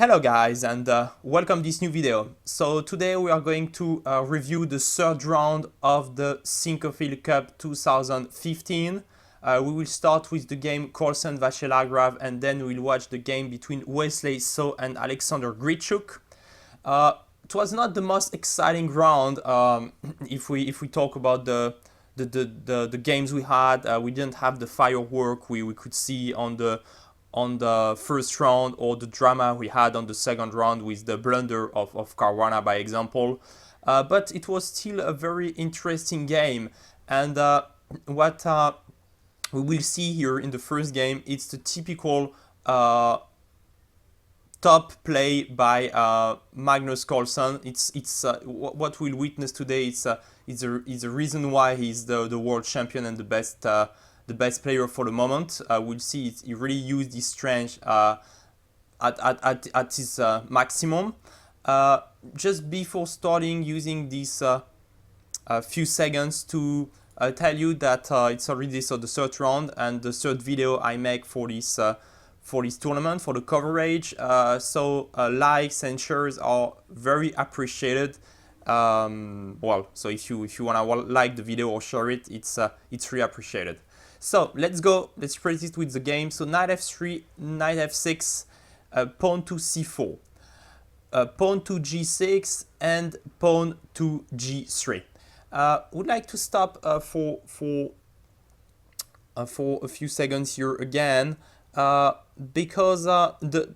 Hello guys, and welcome to this new video. So today we are going to review the third round of the Sinquefield Cup 2015. We will start with the game Carlsen Vachier Lagrave, and then we'll watch the game between Wesley So and Alexander Grischuk. It was not the most exciting round if we talk about the games we had. We didn't have the firework we could see on the first round, or the drama we had on the second round with the blunder of Caruana, by example. But it was still a very interesting game, and what we will see here in the first game, it's the typical top play by Magnus Carlsen. It's what we'll witness today. It's a reason why he's the world champion and the best player for the moment. We'll see he really used his strength at his maximum. Just before starting using these few seconds to tell you that it's already the third round and the third video I make for this tournament, for the coverage. So likes and shares are very appreciated. So if you wanna like the video or share it, it's really appreciated. So let's go. Let's proceed with the game. So knight f3, knight f6, pawn to c4, pawn to g6, and pawn to g3. Would like to stop for a few seconds here again, because the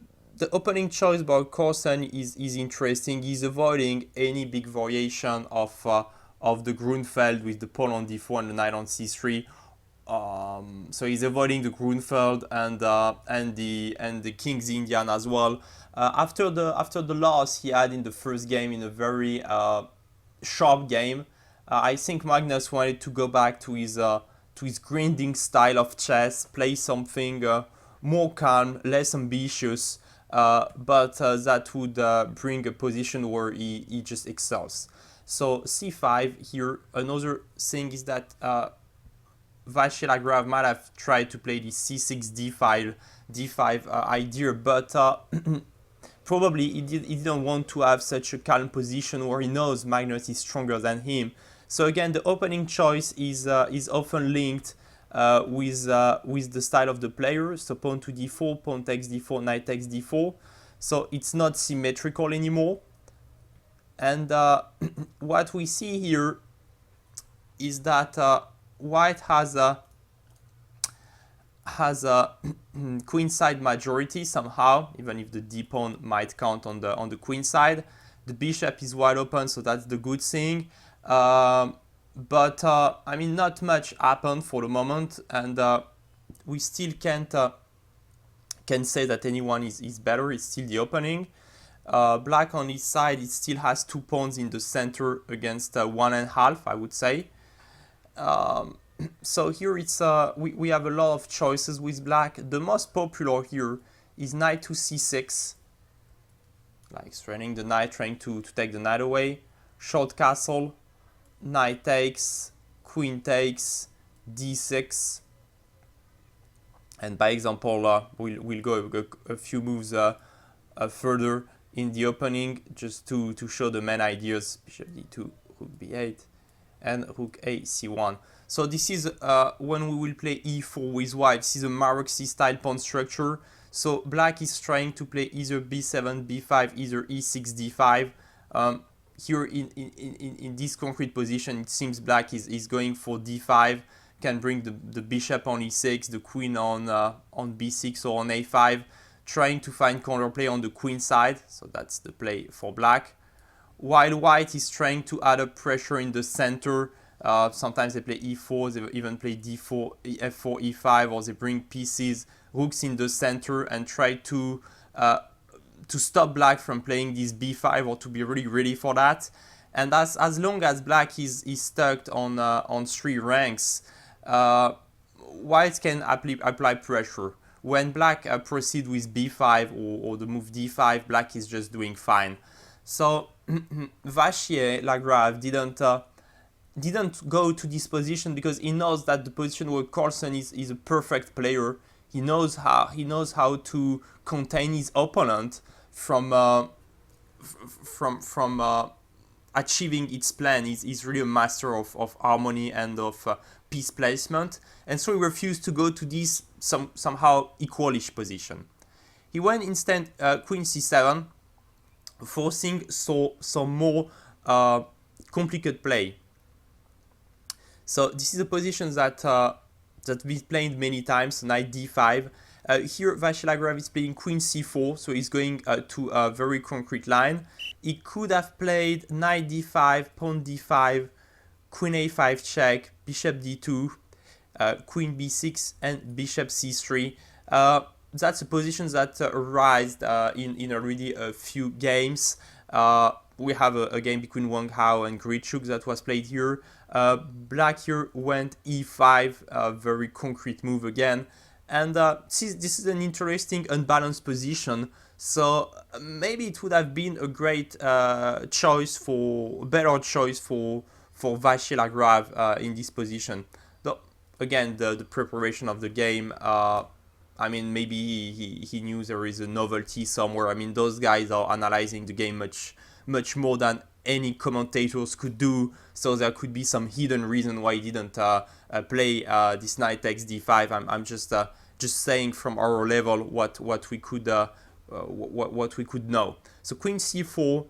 opening choice by Carlsen is interesting. He's avoiding any big variation of the Grunfeld with the pawn on d4 and the knight on c3. So he's avoiding the Grunfeld and the King's Indian as well. After the loss he had in the first game, in a very sharp game, I think Magnus wanted to go back to his grinding style of chess, play something more calm, less ambitious, but that would bring a position where he just excels. So c5 here. Another thing is that Vachier Lagrave might have tried to play the c6 d5 idea, but probably he didn't want to have such a calm position where he knows Magnus is stronger than him. So again, the opening choice is often linked with the style of the player. So pawn to d4, pawn takes d4, knight takes d4. So it's not symmetrical anymore. And what we see here is that White has a queenside majority somehow, even if the d pawn might count on the queen side. The bishop is wide open, so that's the good thing. But I mean, not much happened for the moment, and we still can't can say that anyone is better. It's still the opening. Black on his side, it still has 2 pawns in the center against 1.5, I would say. So here it's we have a lot of choices with black. The most popular here is knight to c6, like straining the knight, trying to take the knight away. Short castle, knight takes, queen takes, d6, and by example we'll go a few moves further in the opening, just to show the main ideas. Bishop d2, rook b8, and rook a c1. So this is when we will play e4 with white. This is a Maroczy style pawn structure. So black is trying to play either b7, b5, either e6, d5. Here in this concrete position, it seems black is going for d5, can bring the bishop on e6, the queen on b6 or on a5, trying to find counterplay on the queen side. So that's the play for black. While white is trying to add up pressure in the center. Sometimes they play e4, they even play d4, f4, e5, or they bring pieces, rooks in the center, and try to stop black from playing this b5, or to be really ready for that. And as long as black is stuck on 3 ranks, white can apply pressure. When black proceed with b5 or the move d5, black is just doing fine. So Vachier Lagrave didn't go to this position because he knows that the position where Carlsen is a perfect player. He knows how to contain his opponent. from achieving its plan. He's really a master of harmony and of piece placement, and so he refused to go to this somehow equalish position. He went instead Queen c7, forcing some more complicated play. So this is a position that we played many times, knight d5. Here Vachier Lagrave is playing queen c4, so he's going to a very concrete line. He could have played knight d5, pawn d5, queen a5 check, bishop d2, queen b6, and bishop c3. That's a position that arose in already a few games. We have a game between Wang Hao and Grischuk that was played here. Black here went e5, a very concrete move again. And this is an interesting unbalanced position. So maybe it would have been a great better choice for Vachier Lagrave in this position. Though, again, the preparation of the game, I mean, maybe he knew there is a novelty somewhere. I mean, those guys are analyzing the game much more than any commentators could do. So there could be some hidden reason why he didn't play this knight takes d5. I'm just saying from our level what we could know. So queen c4,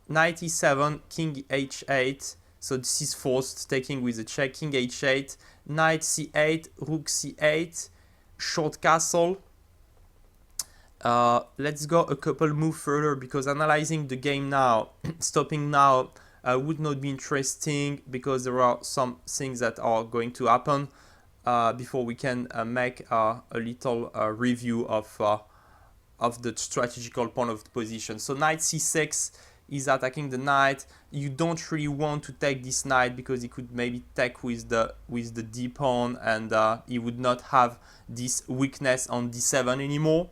knight e7, king h8. So this is forced, taking with a check, king h8, knight c8, rook c8, short castle. Let's go a couple moves further, because analyzing the game now, stopping now, would not be interesting, because there are some things that are going to happen before we can make a little review of the strategical point of the position. So knight c6 is attacking the knight. You don't really want to take this knight, because he could maybe take with the d pawn, and he would not have this weakness on d7 anymore.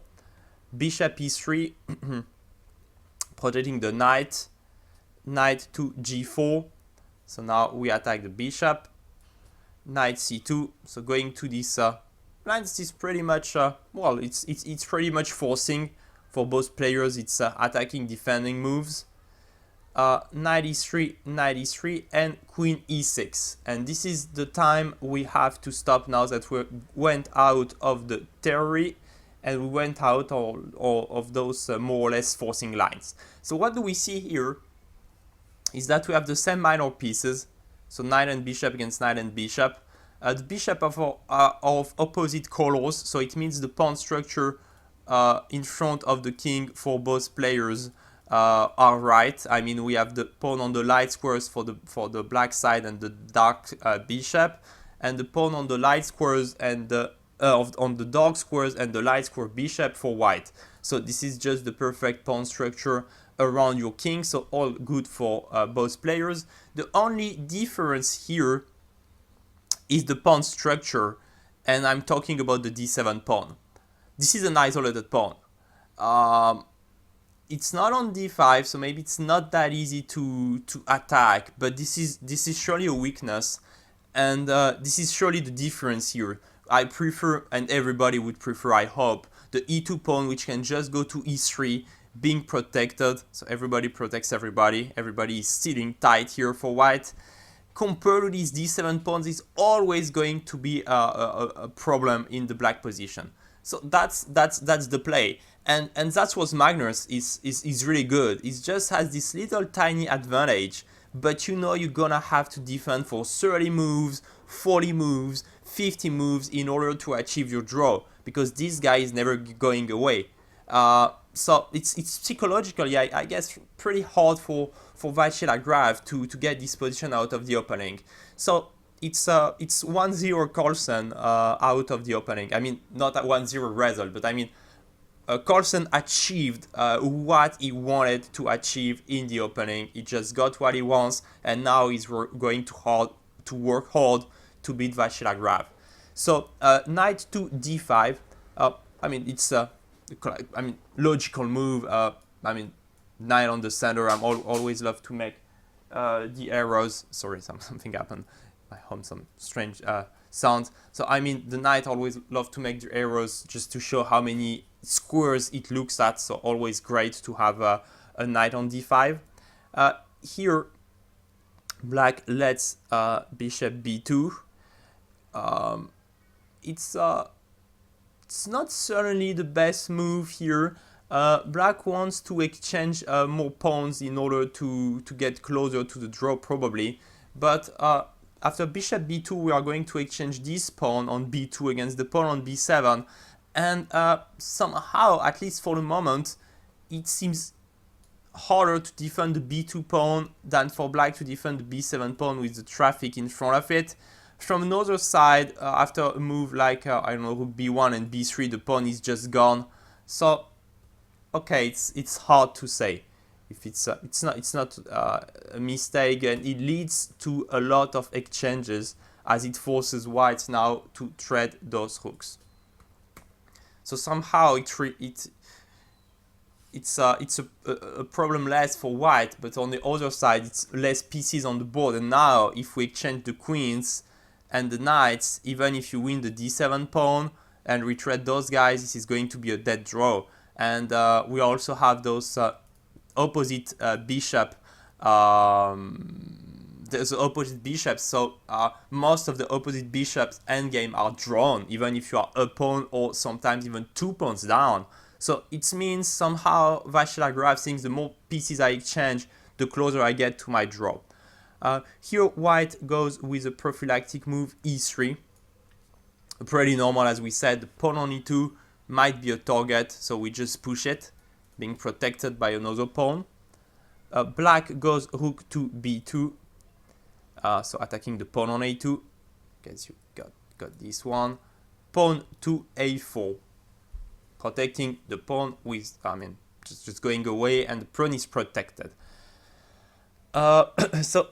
Bishop e3, protecting the knight. Knight to g4. So now we attack the bishop. Knight c2. So going to this line, this is pretty much well, it's pretty much forcing for both players. It's attacking, defending moves. Knight e3, and queen e6. And this is the time we have to stop now that we went out of the theory and we went out of those more or less forcing lines. So what do we see here is that we have the same minor pieces. So knight and bishop against knight and bishop. The bishop of opposite colors, so it means the pawn structure in front of the king for both players are right. I mean, we have the pawn on the light squares for the black side and the dark bishop, and the pawn on the light squares and on the dark squares and the light square bishop for white. So this is just the perfect pawn structure around your king, so all good for both players. The only difference here is the pawn structure, and I'm talking about the d7 pawn. This is an isolated pawn. It's not on d5, so maybe it's not that easy to attack, but this is surely a weakness, and this is surely the difference here. I prefer, and everybody would prefer, I hope, the e2 pawn, which can just go to e3, being protected. So everybody protects everybody. Everybody is sitting tight here for white. Compared to these d7 pawns, is always going to be a problem in the black position. So that's the play, and that's what Magnus is really good. It just has this little tiny advantage, but you know you're gonna have to defend for 30 moves, 40 moves, 50 moves in order to achieve your draw, because this guy is never going away. So it's psychologically, I guess, pretty hard for Vachier Lagrave to get this position out of the opening. So it's 1-0 Carlsen out of the opening. I mean, not a 1-0 result, but I mean, Carlsen achieved what he wanted to achieve in the opening. He just got what he wants, and now he's going to work hard to beat Vachier Lagrave. So knight to d5. I mean, it's logical move. I mean, knight on the center. I'm always love to make the arrows. Sorry, something happened. I heard some strange sounds. So I mean, the knight always love to make the arrows just to show how many squares it looks at, so always great to have a knight on d5. Here black lets bishop b2. It's not certainly the best move here. Black wants to exchange more pawns in order to get closer to the draw probably, but after bishop b2 we are going to exchange this pawn on b2 against the pawn on b7, and somehow, at least for the moment, it seems harder to defend the b2 pawn than for black to defend the b7 pawn with the traffic in front of it. From another side, after a move like I don't know, rook b1 and b3, the pawn is just gone. So okay, it's hard to say if it's not a mistake, and it leads to a lot of exchanges as it forces white now to trade those rooks. So somehow it's a problem less for white, but on the other side it's less pieces on the board. And now if we exchange the queens and the knights, even if you win the d7 pawn and retreat those guys, this is going to be a dead draw. And we also have those opposite bishop, there's opposite bishops, so most of the opposite bishops endgame are drawn, even if you are a pawn or sometimes even 2 pawns down. So it means somehow Vachier Lagrave thinks the more pieces I exchange, the closer I get to my draw. Here white goes with a prophylactic move e3. Pretty normal, as we said. The pawn on e2 might be a target, so we just push it, being protected by another pawn. Black goes rook to b2, so attacking the pawn on a2. Guess you got this one. Pawn to a4, protecting the pawn with, I mean, just going away, and the pawn is protected. So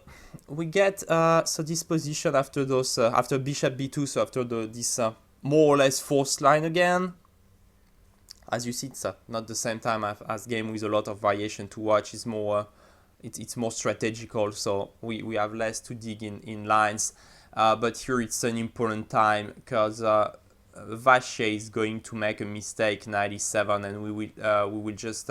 we get so this position after those after bishop b2, so after this more or less forced line again. As you see, it's not the same time as game with a lot of variation to watch. It's more it's more strategical, so we have less to dig in lines. But here it's an important time because Vachier is going to make a mistake, 97, and we will just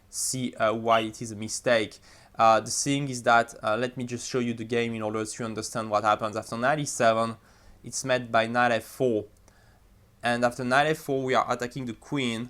see why it is a mistake. The thing is that, let me just show you the game in order to understand what happens. After 97, it's met by knight f4. And after knight f4, we are attacking the queen.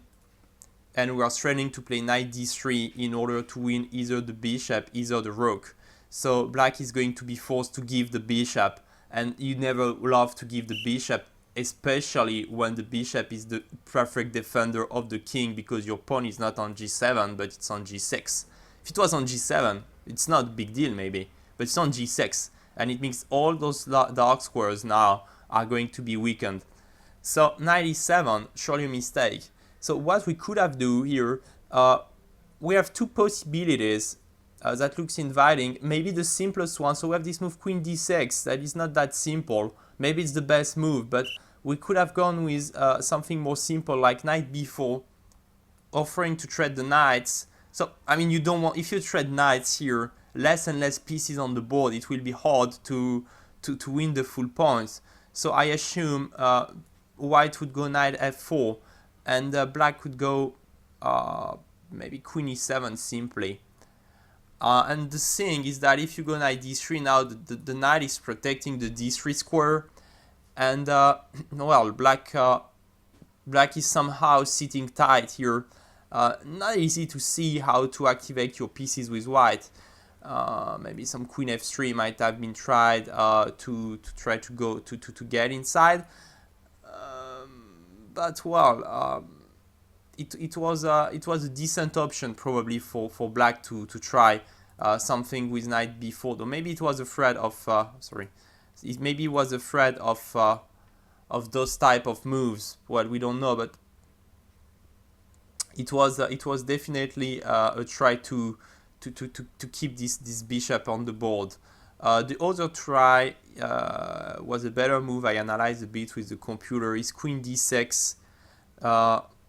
And we are threatening to play knight d3 in order to win either the bishop, either the rook. So black is going to be forced to give the bishop. And you never love to give the bishop, especially when the bishop is the perfect defender of the king, because your pawn is not on g7, but it's on g6. If it was on g7, it's not a big deal maybe, but it's on g6, and it means all those dark squares now are going to be weakened. So 97, surely a mistake. So what we could have do here, we have two possibilities that looks inviting. Maybe the simplest one, so we have this move queen d6, that is not that simple. Maybe it's the best move, but we could have gone with something more simple like knight b4, offering to trade the knights. So, I mean, you don't want, if you trade knights here, less and less pieces on the board, it will be hard to win the full points. So I assume white would go knight f4, and black would go maybe queen e7 simply. And the thing is that if you go knight d3, now the knight is protecting the d3 square, and well, black is somehow sitting tight here. Not easy to see how to activate your pieces with white. Maybe some queen f3 might have been tried to try to go to get inside, but well, it was a decent option probably for black to try something with knight b4. Though maybe it was afraid of maybe it was afraid of those type of moves. Well, we don't know, but it was definitely a try to keep this bishop on the board. The other try was a better move. I analyzed a bit with the computer. Is queen d6.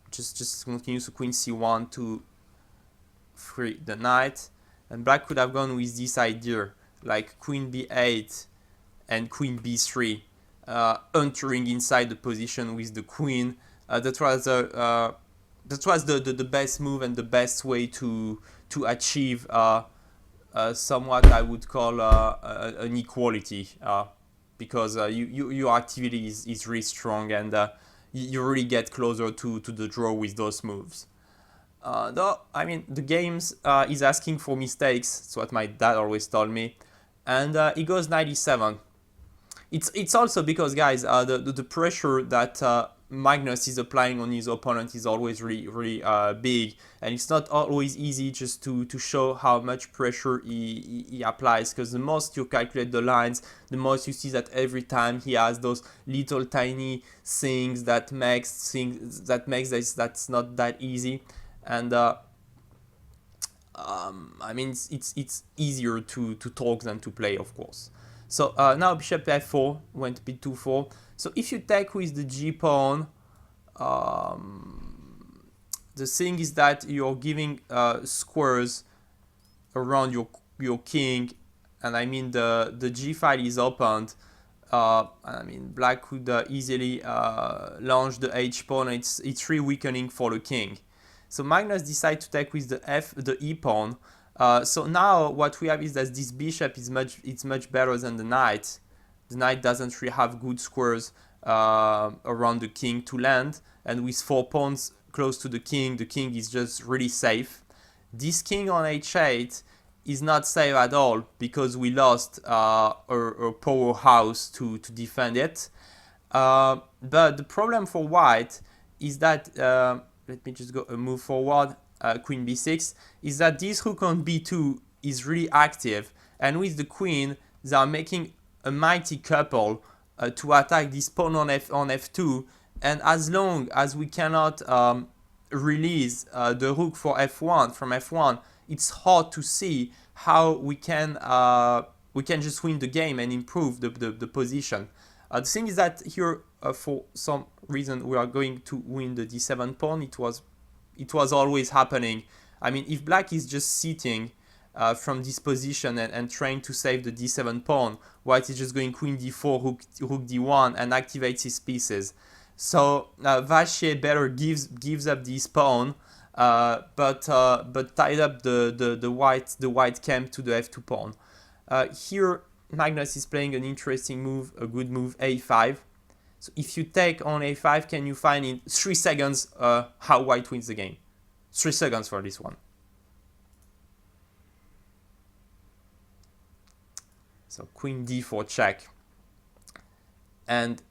Just continue to queen c1 to free the knight, and black could have gone with this idea like queen b8 and queen b3, entering inside the position with the queen. That was that was the best move and the best way to achieve somewhat I would call an equality, because your activity is really strong, and you really get closer to the draw with those moves. Though, I mean, the games is asking for mistakes. That's what my dad always told me. And he goes 97. It's also because, guys, the pressure that Magnus is applying on his opponent is always really big, and it's not always easy just to show how much pressure he applies, because the most you calculate the lines, the most you see that every time he has those little tiny things that makes this that's not that easy. And I mean, it's easier to talk than to play, of course. So now bishop f4 went b2-4. So if you take with the g pawn, the thing is that you're giving squares around your king, and I mean the g file is opened. I mean, black could easily launch the h pawn. It's really weakening for the king. So Magnus decided to take with the e pawn. So now what we have is that this bishop is much better than the knight. The knight doesn't really have good squares around the king to land, and with 4 pawns close to the king is just really safe. This king on h8 is not safe at all, because we lost a powerhouse to defend it. But the problem for white is that let me just go a move forward, queen b6, is that this rook on b2 is really active, and with the queen they are making a mighty couple to attack this pawn on f2, and as long as we cannot release the rook from f1, it's hard to see how we can just win the game and improve the position. The thing is that here, for some reason, we are going to win the d7 pawn. It was always happening. I mean, if black is just sitting from this position and trying to save the d7 pawn, white is just going queen d4, rook d1, and activates his pieces. So Vachier better gives up this pawn, but tied up the white camp to the f2 pawn. Here Magnus is playing an interesting move, a good move, a5. So if you take on a5, can you find in 3 seconds how white wins the game? 3 seconds for this one. So queen d4 check, and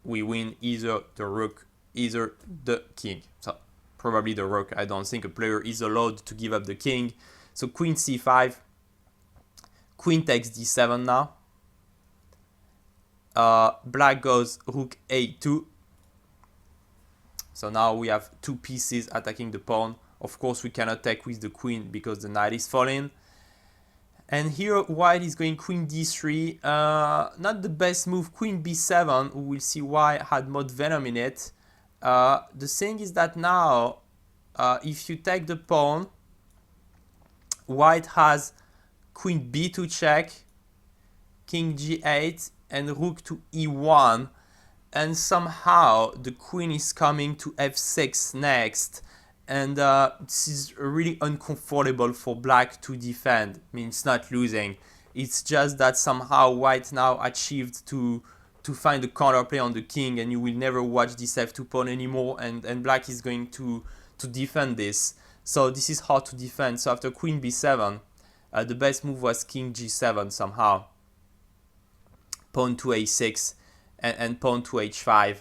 we win either the rook, either the king. So probably the rook. I don't think a player is allowed to give up the king. So queen c5, queen takes d7 now. Black goes rook a2. So now we have 2 pieces attacking the pawn. Of course, we cannot take with the queen because the knight is falling. And here white is going queen d3. Not the best move, queen b7. We will see why had mod venom in it. The thing is that now, if you take the pawn, white has queen b2 check, king g8, and rook to e1, and somehow the queen is coming to f6 next, and this is really uncomfortable for black to defend. I mean, it's not losing, it's just that somehow white now achieved to find a counterplay on the king, and you will never watch this f2 pawn anymore, and black is going to defend this. So this is hard to defend. So after queen b7, the best move was king g7 somehow. Pawn to a6 and pawn to h5.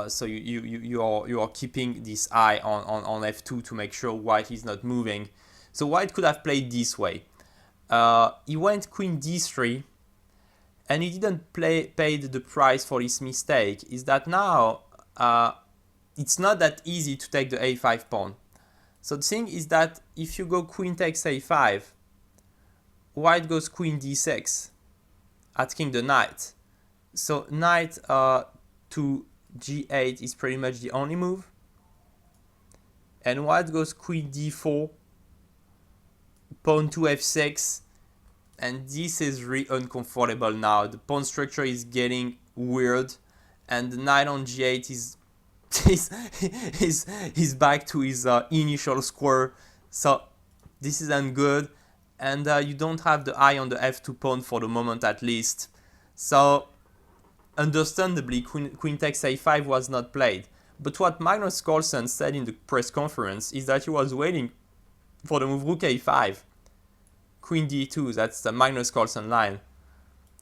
So you are keeping this eye on f2 to make sure white is not moving. So white could have played this way. He went queen d3, and he didn't pay the price for his mistake. Is that now it's not that easy to take the a5 pawn. So the thing is that if you go queen takes a5, white goes queen d6, attacking the knight. So knight to g8 is pretty much the only move. And white goes queen d4, pawn to f6, and this is really uncomfortable now. The pawn structure is getting weird, and the knight on g8 is he's back to his initial square. So this isn't good, and you don't have the eye on the f2 pawn for the moment, at least. So understandably, queen takes a5 was not played. But what Magnus Carlsen said in the press conference is that he was waiting for the move rook a5, queen d2, that's the Magnus Carlsen line,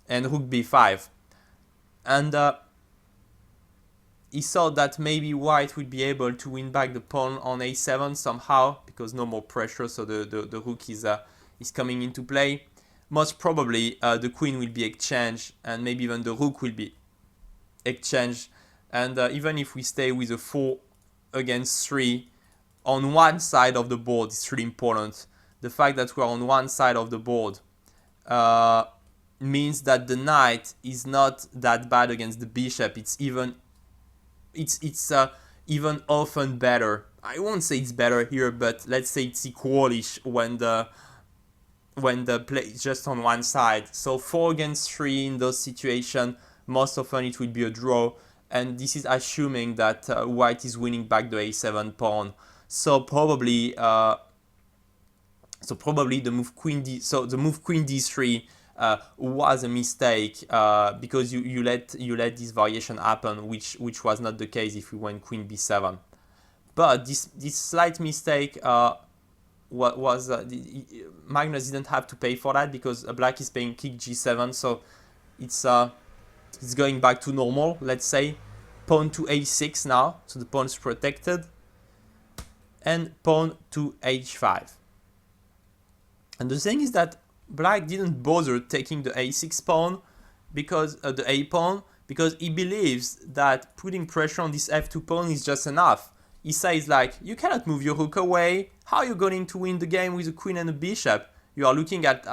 and rook b5. And he thought that maybe white would be able to win back the pawn on a7 somehow, because no more pressure, so the rook is coming into play. Most probably the queen will be exchanged, and maybe even the rook will be exchanged. And even if we stay with a 4 against 3 on one side of the board, it's really important. The fact that we're on one side of the board means that the knight is not that bad against the bishop. It's even often better. I won't say it's better here, but let's say it's equalish when the play is just on one side. So 4 against 3 in those situations, most often it will be a draw, and this is assuming that white is winning back the a7 pawn. So probably the move queen d3 was a mistake because you let this variation happen, which was not the case if we went queen b7. But this slight mistake Magnus didn't have to pay for that, because black is playing king g7, so it's going back to normal. Let's say pawn to a6 now, so the pawn is protected, and pawn to h5. And the thing is that black didn't bother taking the a6 pawn, because the a pawn, because he believes that putting pressure on this f2 pawn is just enough. He says, like, you cannot move your rook away. How are you going to win the game with a queen and a bishop? You are looking at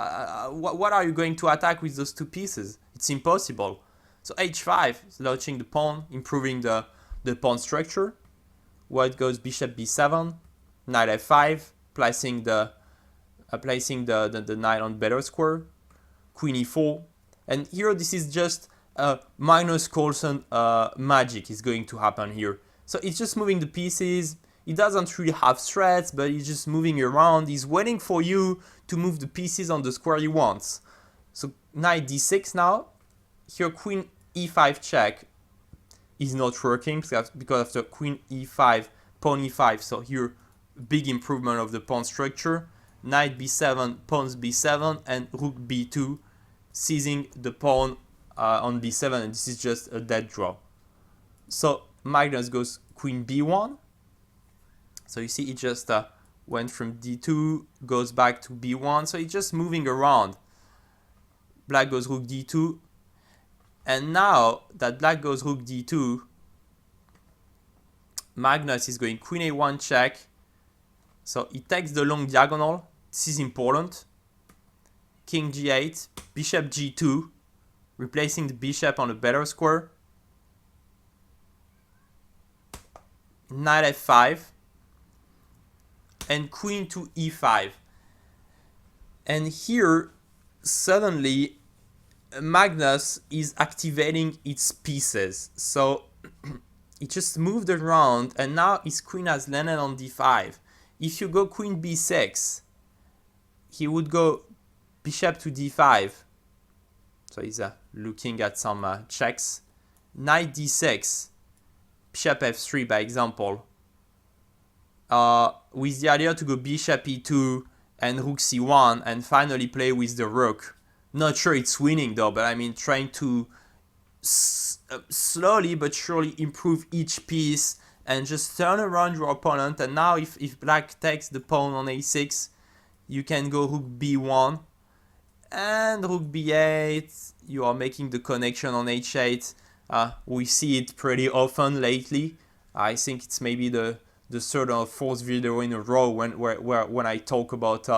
what are you going to attack with those two pieces? It's impossible. So h5 is launching the pawn, improving the pawn structure. White goes bishop b7, knight f5, placing the knight on better square, queen e4, and here this is just Magnus Carlsen magic is going to happen here. So it's just moving the pieces. He doesn't really have threats, but he's just moving around. He's waiting for you to move the pieces on the square he wants. So knight d6 now. Here queen e5 check is not working because after queen e5, pawn e5. So here big improvement of the pawn structure. Knight b7, pawns b7, and rook b2, seizing the pawn on b7, and this is just a dead draw. So Magnus goes queen b1. So you see it just went from d2, goes back to b1, so it's just moving around. Black goes rook d2, and now that black goes rook d2, Magnus is going queen a1 check. So he takes the long diagonal. This is important. King g8, bishop g2, replacing the bishop on a better square. Knight f5, and queen to e5. And here, suddenly, Magnus is activating its pieces. So it just moved around, and now his queen has landed on d5. If you go queen b6, he would go bishop to d5. So he's looking at some checks. Knight d6, bishop f3 by example. With the idea to go bishop e2 and rook c1 and finally play with the rook. Not sure it's winning though, but I mean trying to slowly but surely improve each piece and just turn around your opponent. And now if black takes the pawn on a6, you can go rook b1 and rook b8. You are making the connection on h8. We see it pretty often lately. I think it's maybe the third or fourth video in a row when I talk about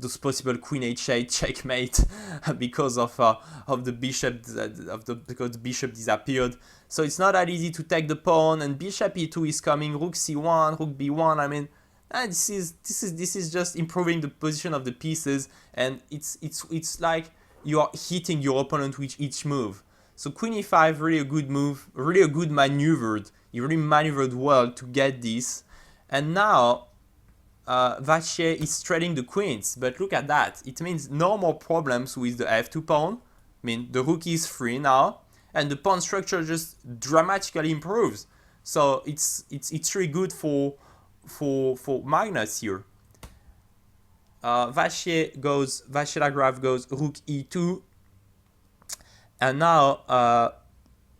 those possible queen h8 checkmate because of the bishop because the bishop disappeared. So it's not that easy to take the pawn, and bishop e2 is coming, rook c1, rook b1. I mean, this is just improving the position of the pieces, and it's like you are hitting your opponent with each move. So queen e5, really a good move, really a good maneuvered. He really maneuvered well to get this. And now Vachier is trading the queens, but look at that. It means no more problems with the f2 pawn. I mean, the rook is free now, and the pawn structure just dramatically improves. So it's really good for Magnus here. Vachier Lagrave goes rook e2, and now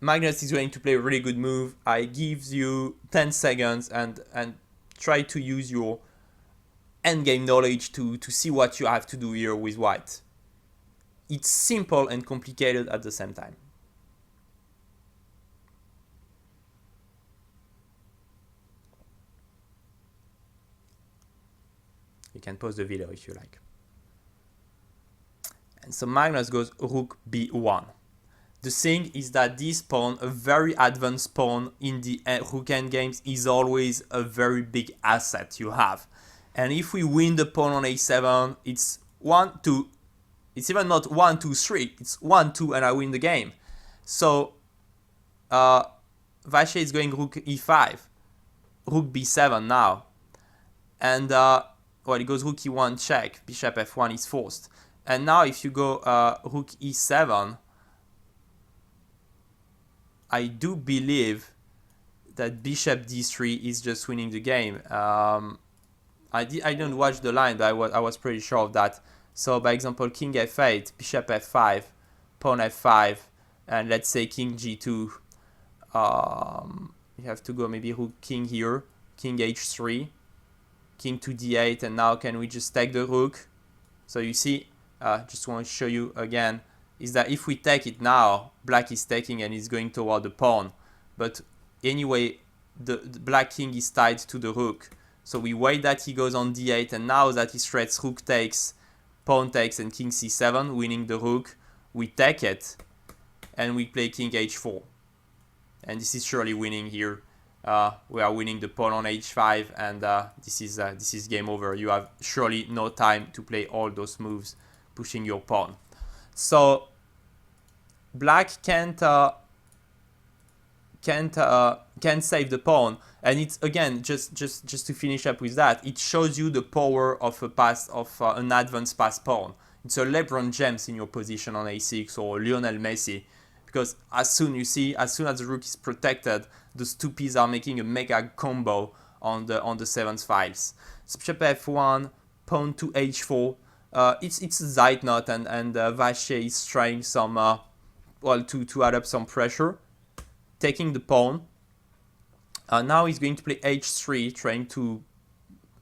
Magnus is going to play a really good move. I give you 10 seconds and try to use your endgame knowledge to see what you have to do here with white. It's simple and complicated at the same time. You can pause the video if you like. And so Magnus goes rook b1. The thing is that this pawn, a very advanced pawn in the rook endgames, is always a very big asset you have. And if we win the pawn on a7, it's 1-2. It's even not 1-2-3. It's 1-2 and I win the game. So Vachier is going rook e5, rook b7 now. And well, it goes rook e1 check, bishop f1 is forced. And now if you go rook e7, I do believe that bishop d3 is just winning the game. I didn't watch the line, but I was pretty sure of that. So by example, king f8, bishop f5, pawn f5, and let's say king g2. You have to go maybe rook king here, king h3, king to d8, and now can we just take the rook? So you see, just want to show you again, is that if we take it now, black is taking and is going toward the pawn. But anyway, the black king is tied to the rook. So we wait that he goes on d8, and now that he threats rook takes, pawn takes, and king c7, winning the rook, we take it, and we play king h4. And this is surely winning here. We are winning the pawn on h5, and this is game over. You have surely no time to play all those moves, pushing your pawn. So black can't save the pawn, and it's again just to finish up with that. It shows you the power of an advanced pass pawn. It's a LeBron James in your position on a6 or Lionel Messi, because as soon as the rook is protected, those two pieces are making a mega combo on the 7th files. So bishop f1, pawn to h4. It's a zeitnot, and Vachier is trying some to add up some pressure, taking the pawn. Now he's going to play h3, trying to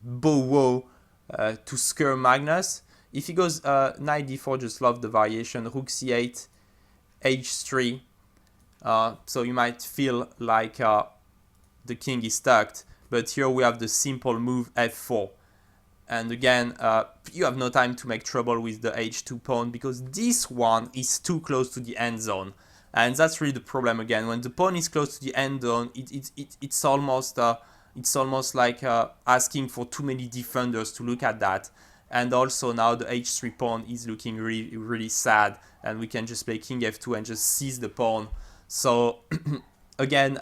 bow to scare Magnus. If he goes knight d4, just love the variation, rook c8, h3. So you might feel like the king is tucked, but here we have the simple move f4. And again, you have no time to make trouble with the h2 pawn, because this one is too close to the end zone. And that's really the problem again. When the pawn is close to the end zone, it's almost like asking for too many defenders to look at that. And also now the h3 pawn is looking really, really sad, and we can just play king f2 and just seize the pawn. So again,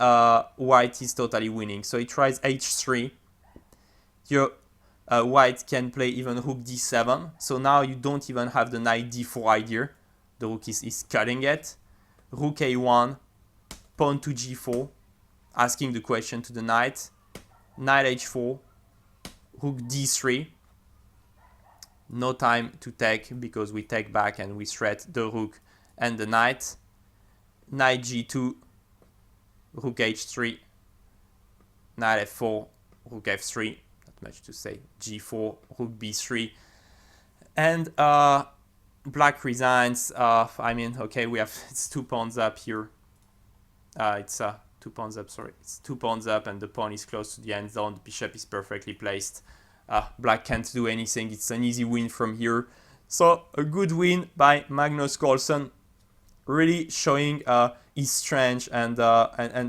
white is totally winning. So he tries h3. Here, white can play even rook d7. So now you don't even have the knight d4 idea. The rook is cutting it. Rook a1, pawn to g4, asking the question to the knight. Knight h4, rook d3. No time to take, because we take back and we threat the rook and the knight. Knight g2, rook h3, knight f4, rook f3, not much to say, g4, rook b3, and black resigns. I mean, okay, we have, it's 2 pawns up here. It's 2 pawns up, sorry, it's 2 pawns up, and the pawn is close to the end zone. The bishop is perfectly placed. Black can't do anything. It's an easy win from here. So a good win by Magnus Carlsen, really showing his strength and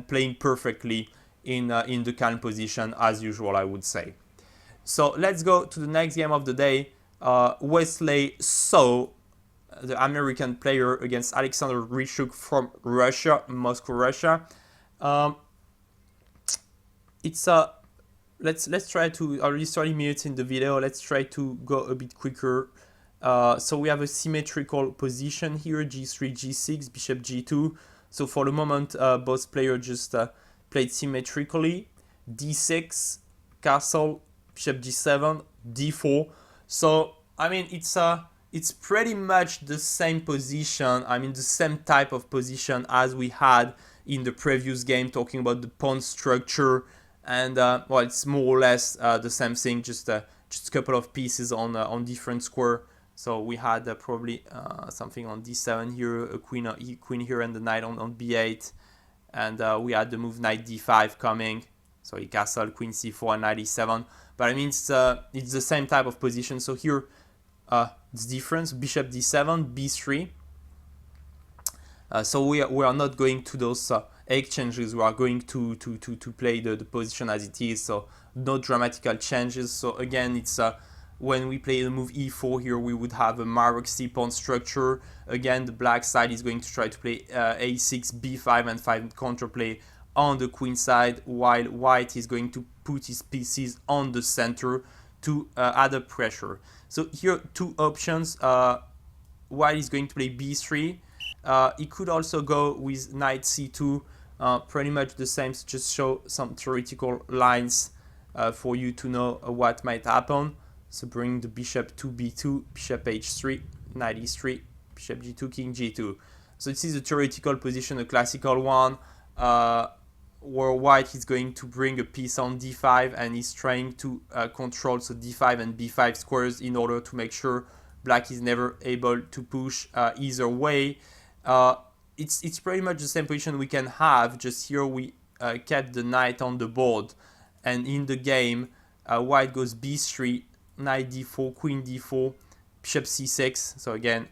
playing perfectly in the calm position as usual, I would say. So let's go to the next game of the day. Wesley So, the American player, against Alexander Grischuk from Russia, Moscow, Russia. it's let's try to, already 30 minutes in the video, let's try to go a bit quicker. So we have a symmetrical position here, g3, g6, bishop g2. So for the moment, both players just played symmetrically. d6, castle, bishop g7, d4. So I mean, it's pretty much the same position. I mean, the same type of position as we had in the previous game, talking about the pawn structure. And well, it's more or less the same thing, just a couple of pieces on different square. So we had probably something on d7 here, a queen here, and the knight on b8, and we had the move knight d5 coming. So he castle, queen c4, and knight e7. But I mean, it's the same type of position. So here it's different. Bishop d7, b3. So we are not going to those exchanges. We are going to play the position as it is. So no dramatical changes. So again, it's when we play the move e4 here, we would have a Marok pawn structure. Again, the black side is going to try to play a6, b5, and 5 counterplay on the queen side, while white is going to put his pieces on the center to add up pressure. So here, two options. White is going to play b3. He could also go with knight c2, pretty much the same, so just show some theoretical lines for you to know what might happen. So bring the bishop to b2, bishop h3, knight e3, bishop g2, king g2. So this is a theoretical position, a classical one, where white is going to bring a piece on d5 and is trying to control so d5 and b5 squares in order to make sure black is never able to push either way. It's pretty much the same position we can have, just here we kept the knight on the board, and in the game white goes b3, knight d4, queen d4, bishop c6. So again,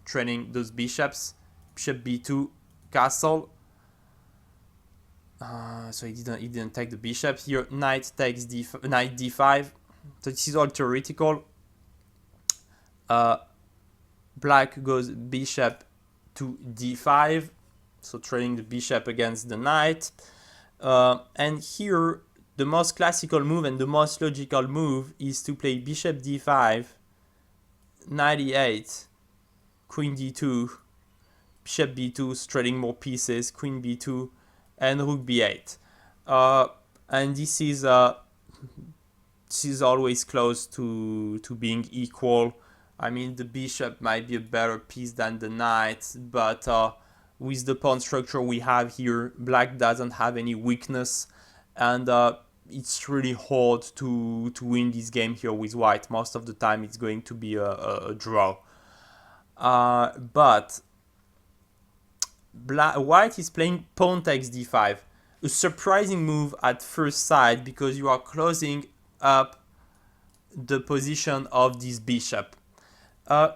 training those bishops. Bishop b2, castle. So he didn't take the bishop here. Knight takes knight d5. So this is all theoretical. Black goes bishop to d5, so trading the bishop against the knight. And here, the most classical move and the most logical move is to play bishop d5, knight e8, queen d2, bishop b2, trading more pieces, queen b2, and rook b8. And this is always close to being equal. I mean, the bishop might be a better piece than the knight, but with the pawn structure we have here, black doesn't have any weakness, and it's really hard to win this game here with white. Most of the time it's going to be a draw. But white is playing pawn takes d5. A surprising move at first sight, because you are closing up the position of this bishop. I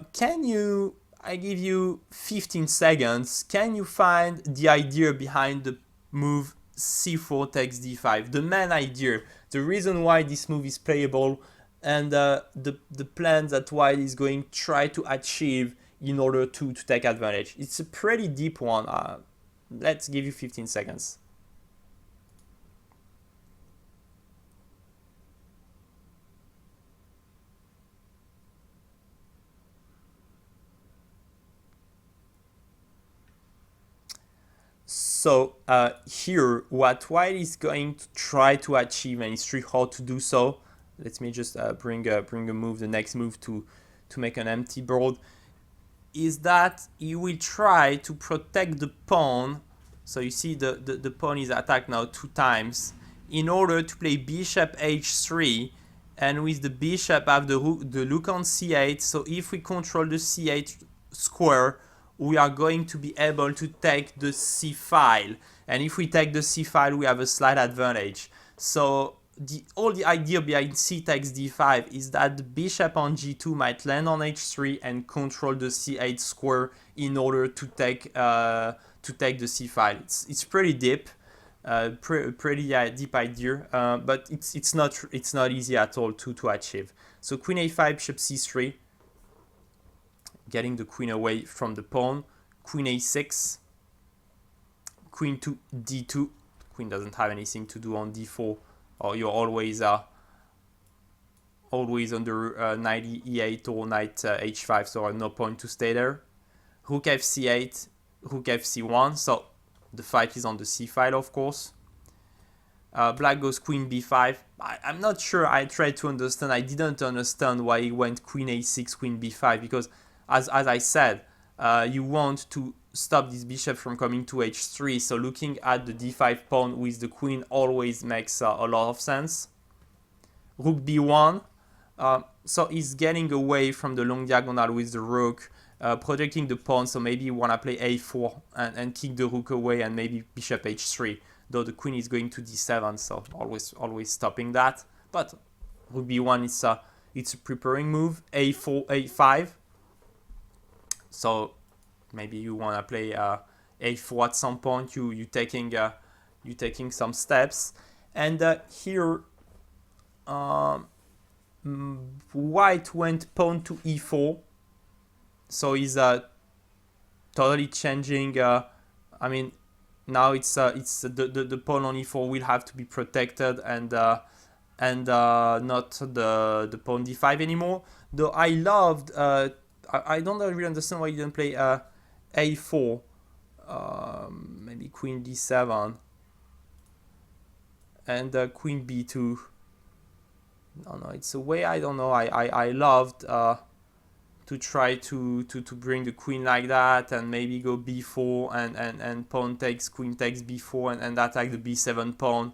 give you 15 seconds, can you find the idea behind the move c4 takes d5? The main idea, the reason why this move is playable, and the plan that white is going to try to achieve in order to take advantage. It's a pretty deep one. Let's give you 15 seconds. So here, what white is going to try to achieve, and it's really hard to do so. Let me just bring a move, the next move to make an empty board, is that he will try to protect the pawn. So you see the pawn is attacked now 2 times in order to play bishop h3, and with the bishop have the look on c8. So if we control the c8 square, we are going to be able to take the c file, and if we take the c file, we have a slight advantage. So all the idea behind c takes d5 is that the bishop on g2 might land on h3 and control the c8 square in order to take the c file. It's pretty deep, pretty deep idea, but it's not easy at all to achieve. So queen a5, bishop c3. Getting the queen away from the pawn, queen a6, queen to d2. Queen doesn't have anything to do on d4, or you're always under knight e8 or knight h5, so no point to stay there. Rook fc8, rook fc1, so the fight is on the c file, of course. Black goes queen b5. I'm not sure. I tried to understand. I didn't understand why he went queen a6, queen b5, because as I said, you want to stop this bishop from coming to h3, so looking at the d5 pawn with the queen always makes a lot of sense. Rook b1, so he's getting away from the long diagonal with the rook, protecting the pawn, so maybe you want to play a4 and kick the rook away and maybe bishop h3, though the queen is going to d7, so always stopping that. But rook b1 it's a preparing move. A4, a5, so maybe you want to play a4 at some point. You taking some steps, and here white went pawn to e4, so he's totally changing. I mean, now it's the pawn on e4 will have to be protected, and not the pawn d5 anymore. Though I loved. I don't really understand why you didn't play a4, maybe queen d7, and queen b2. No, it's a way, I don't know. I loved to try to bring the queen like that, and maybe go b4 and pawn takes, queen takes b4, and attack the b7 pawn.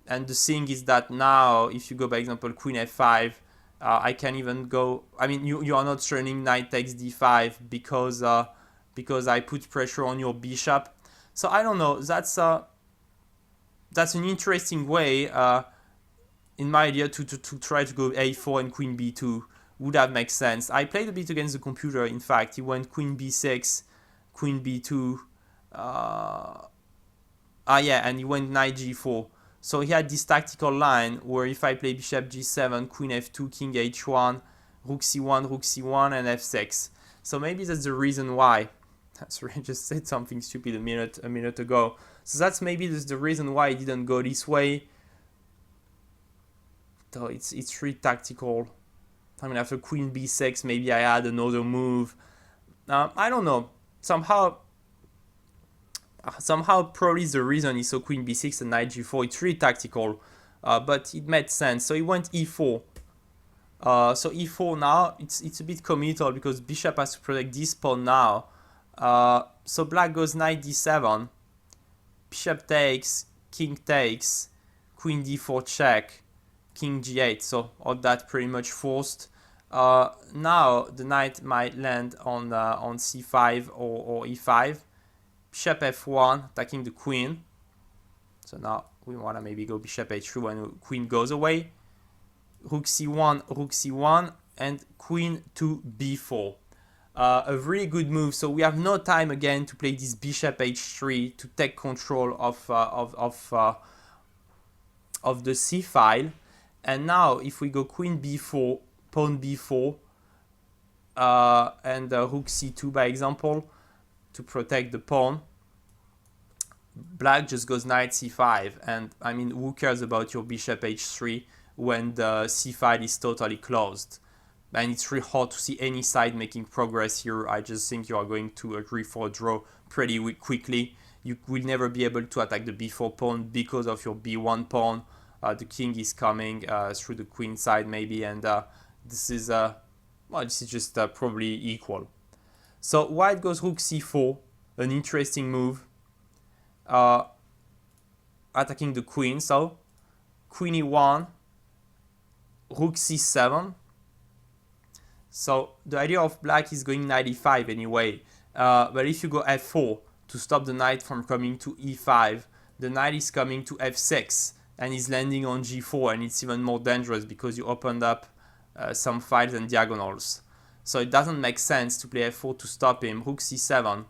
And the thing is that now, if you go, by example, queen f5, I can even go. I mean, you are not running knight takes d5 because I put pressure on your bishop. So I don't know. That's an interesting way, in my idea, to try to go a4 and queen b2 would have made sense. I played a bit against the computer. In fact, he went queen b6, queen b2. And he went knight g4. So he had this tactical line where if I play bishop g7, queen f2, king h1, rook c1, and f6. So maybe that's the reason why. Sorry, I just said something stupid a minute ago. So that's maybe the reason why I didn't go this way. Though it's really tactical. I mean, after queen b6, maybe I had another move. I don't know. Somehow probably the reason he saw queen b6 and knight g4, it's really tactical, but it made sense. So he went e4. So e4 now, it's a bit committal because bishop has to protect this pawn now. So black goes knight d7, bishop takes, king takes, queen d4 check, king g8. So all that pretty much forced. Now the knight might land on c5 or e5. Bishop f1, attacking the queen. So now we want to maybe go bishop h3 when the queen goes away. Rook c1, and queen to b4. A really good move. So we have no time again to play this bishop h3 to take control of the c file. And now if we go queen b4, pawn b4, and rook c2 by example, to protect the pawn, black just goes knight c5, and I mean, who cares about your bishop h3 when the c file is totally closed? And it's really hard to see any side making progress here. I just think you are going to agree for a draw pretty quickly. You will never be able to attack the b4 pawn because of your b1 pawn. The king is coming through the queen side maybe, and this is just probably equal. So white goes rook c4, an interesting move, attacking the queen. So queen e1, rook c7. So the idea of black is going knight e5 anyway, but if you go f4 to stop the knight from coming to e5, the knight is coming to f6 and is landing on g4, and it's even more dangerous because you opened up some files and diagonals. So it doesn't make sense to play f4 to stop him. Rook c7,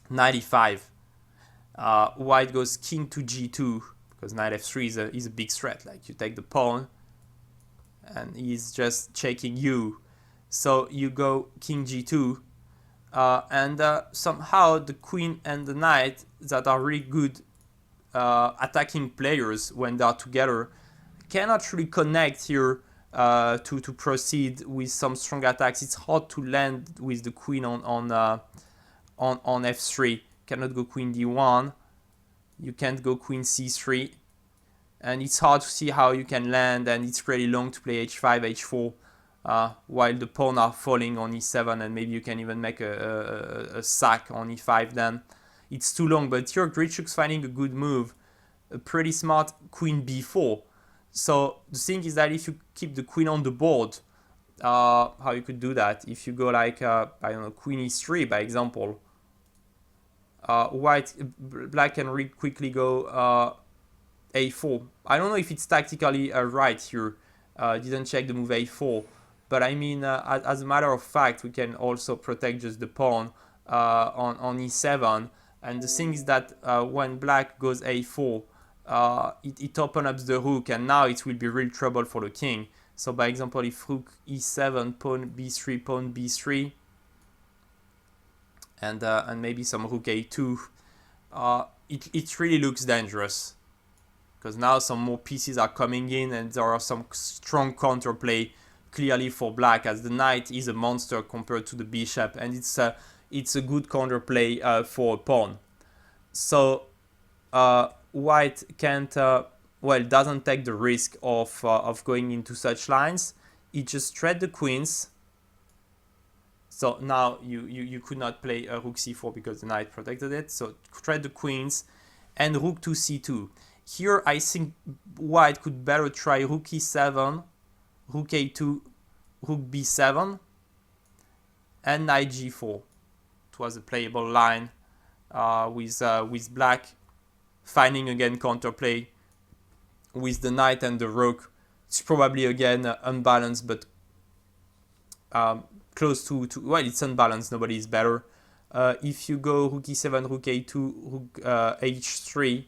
knight e5. White goes king to g2 because knight f3 is a big threat. Like, you take the pawn and he's just checking you. So you go king g2, and somehow the queen and the knight that are really good attacking players when they are together cannot really connect here to proceed with some strong attacks. It's hard to land with the queen on f3. Cannot go queen d1. You can't go queen c3. And it's hard to see how you can land, and it's really long to play h5, h4, while the pawn are falling on e7, and maybe you can even make a sack on e5 then. It's too long, but here Grischuk's finding a good move, a pretty smart queen b4. So the thing is that if you keep the queen on the board, how you could do that? If you go like, I don't know, queen e3, by example, black can really quickly go a4. I don't know if it's tactically right here. Didn't check the move a4. But I mean, as a matter of fact, we can also protect just the pawn on e7. And the thing is that when black goes a4, it opens up the rook, and now it will be real trouble for the king. So by example, if rook e7, pawn b3, and maybe some rook a2, it really looks dangerous. Because now some more pieces are coming in, and there are some strong counterplay clearly for black, as the knight is a monster compared to the bishop, and it's a good counterplay for a pawn. So white can't, doesn't take the risk of going into such lines. It just thread the queens. So now you could not play a rook c4 because the knight protected it. So thread the queens and rook to c2. Here I think white could better try rook e7, rook a2, rook b7, and knight g4. It was a playable line with black finding again counterplay with the knight and the rook. It's probably again unbalanced, but close to well, it's unbalanced. Nobody is better. If you go rook e7, rook a2, rook h3.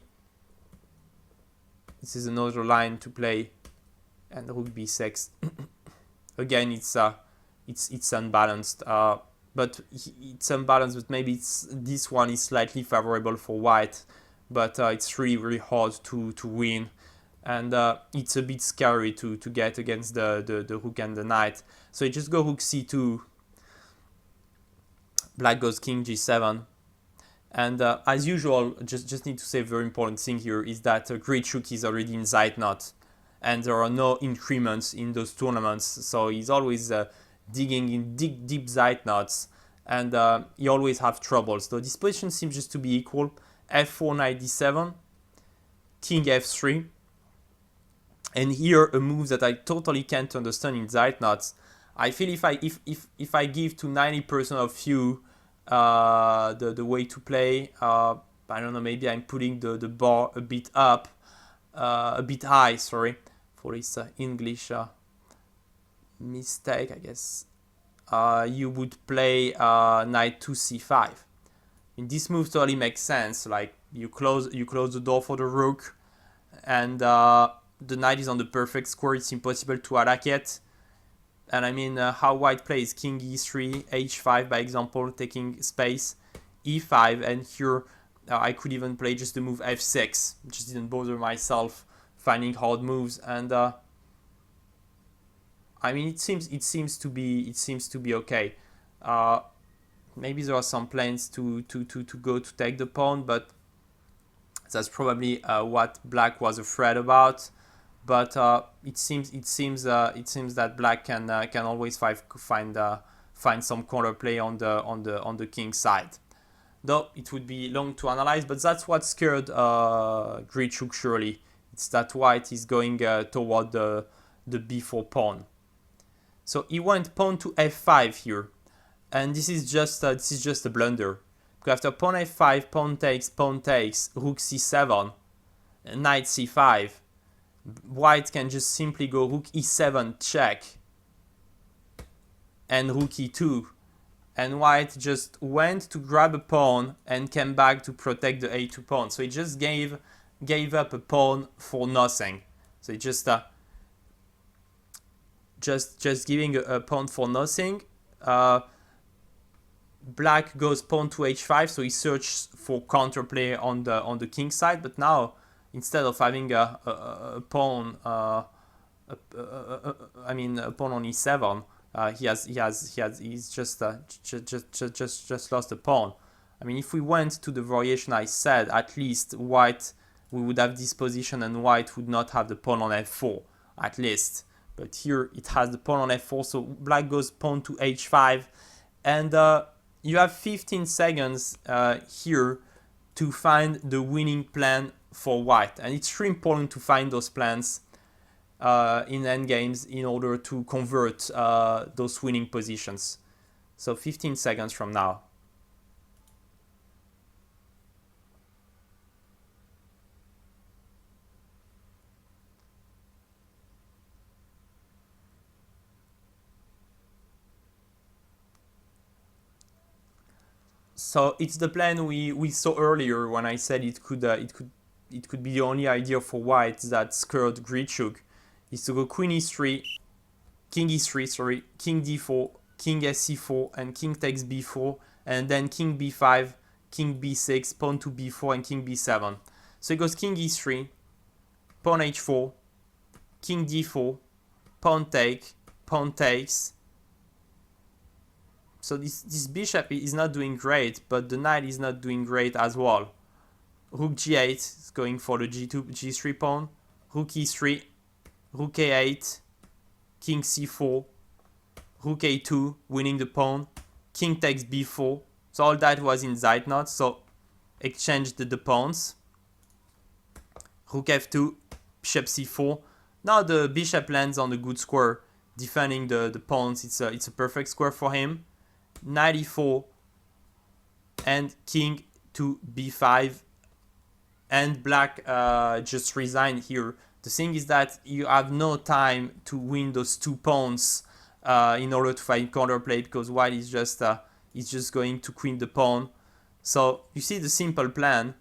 This is another line to play, and rook b6. Again, it's unbalanced, but it's unbalanced. But maybe this one is slightly favorable for white, but it's really hard to win, and it's a bit scary to get against the rook and the knight. So you just go rook c2. Black goes king g7. And as usual, just need to say a very important thing here is that Grischuk is already in zeitnot, and there are no increments in those tournaments. So he's always digging in deep zeitnots, and he always have troubles. So this position seems just to be equal. f4, knight d7, king f3, and here a move that I totally can't understand in zeitnots. I feel if I give to 90% of you the way to play, I don't know, maybe I'm putting the bar a bit up, a bit high, sorry, for this English mistake, I guess. You would play knight to c5. And this move totally makes sense. Like you close the door for the rook, and the knight is on the perfect square. It's impossible to attack it. And I mean, how white plays king e3, h5 by example, taking space, e5, and here I could even play just the move f6. Just didn't bother myself finding hard moves, and I mean it seems to be okay. Maybe there are some plans to go to take the pawn, but that's probably what black was afraid about. But it seems that black can always find some counterplay on the king's side. Though it would be long to analyze, but that's what scared Grischuk surely. It's that white is going toward the b4 pawn. So he went pawn to f5 here, and this is just a blunder. Because after pawn f5, pawn takes, rook c7, knight c5. White can just simply go rook e7 check and rook e2, and white just went to grab a pawn and came back to protect the a2 pawn. So he just gave up a pawn for nothing. So he just giving a pawn for nothing. Black goes pawn to h5, so he searches for counterplay on the king side, but now instead of having a pawn, I mean a pawn on e7, he's just lost a pawn. I mean, if we went to the variation I said, at least white, we would have this position and white would not have the pawn on f4, at least. But here it has the pawn on f4, so black goes pawn to h5, and you have 15 seconds here to find the winning plan for white. And it's really important to find those plans in endgames in order to convert those winning positions. So 15 seconds from now. So it's the plan we saw earlier when I said it could be the only idea for white that scared Grischuk, is to go queen e3, king e3, sorry, king d4, king sc4, and king takes b4, and then king b5, king b6, pawn to b4, and king b7. So it goes king e3, pawn h4, king d4, pawn takes. So this bishop is not doing great, but the knight is not doing great as well. Rook g8 is going for the g2, g3 pawn. Rook e3, rook a8, king c4, rook a2, winning the pawn. King takes b4. So all that was in zeitnot. So exchanged the pawns. Rook f2, bishop c4. Now the bishop lands on a good square, defending the pawns. It's a perfect square for him. Knight e4 and king to b5, and black just resigned here. The thing is that you have no time to win those two pawns in order to find counterplay, because white is just going to queen the pawn. So you see the simple plan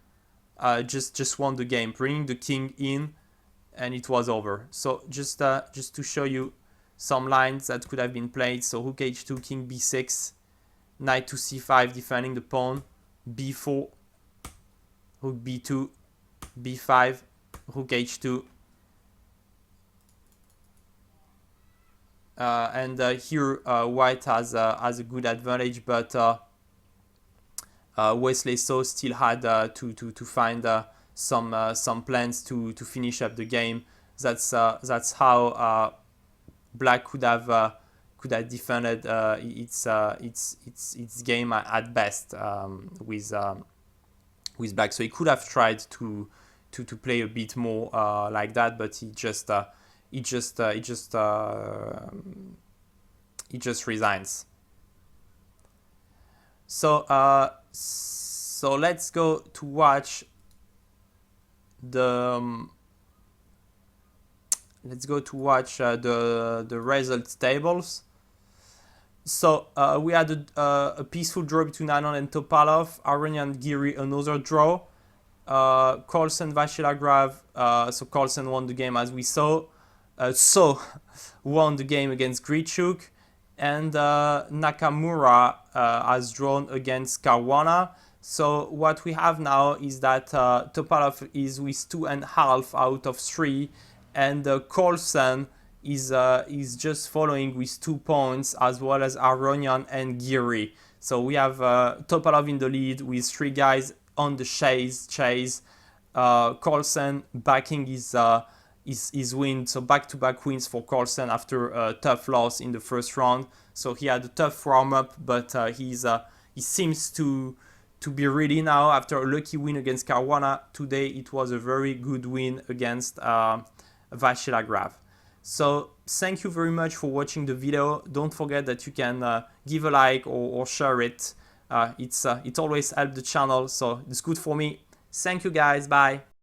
just won the game, bringing the king in, and it was over. So just to show you some lines that could have been played. So rook h2, king b6, knight to c5, defending the pawn, b4, rook b2, b5, rook h2. And here white has a good advantage, but Wesley So still had to find some plans to finish up the game. That's how black could have defended its game at best with black. So he could have tried to play a bit more like that, but he just resigns. So let's go to watch the the results tables. So we had a peaceful draw between Anand and Topalov, Aronian and Giri, another draw. Carlsen, Vachier Lagrave, so Carlsen won the game as we saw. So won the game against Grischuk, and Nakamura has drawn against Caruana. So what we have now is that Topalov is with 2.5 out of 3, and Carlsen is just following with 2 points, as well as Aronian and Giri. So we have Topalov in the lead with 3 guys on the chase. Carlsen backing his win, so back-to-back wins for Carlsen after a tough loss in the first round. So he had a tough warm-up, but he seems to be ready now after a lucky win against Caruana. Today it was a very good win against Vachier Lagrave. So thank you very much for watching the video. Don't forget that you can give a like or share it. It always helps the channel, so it's good for me. Thank you guys, bye.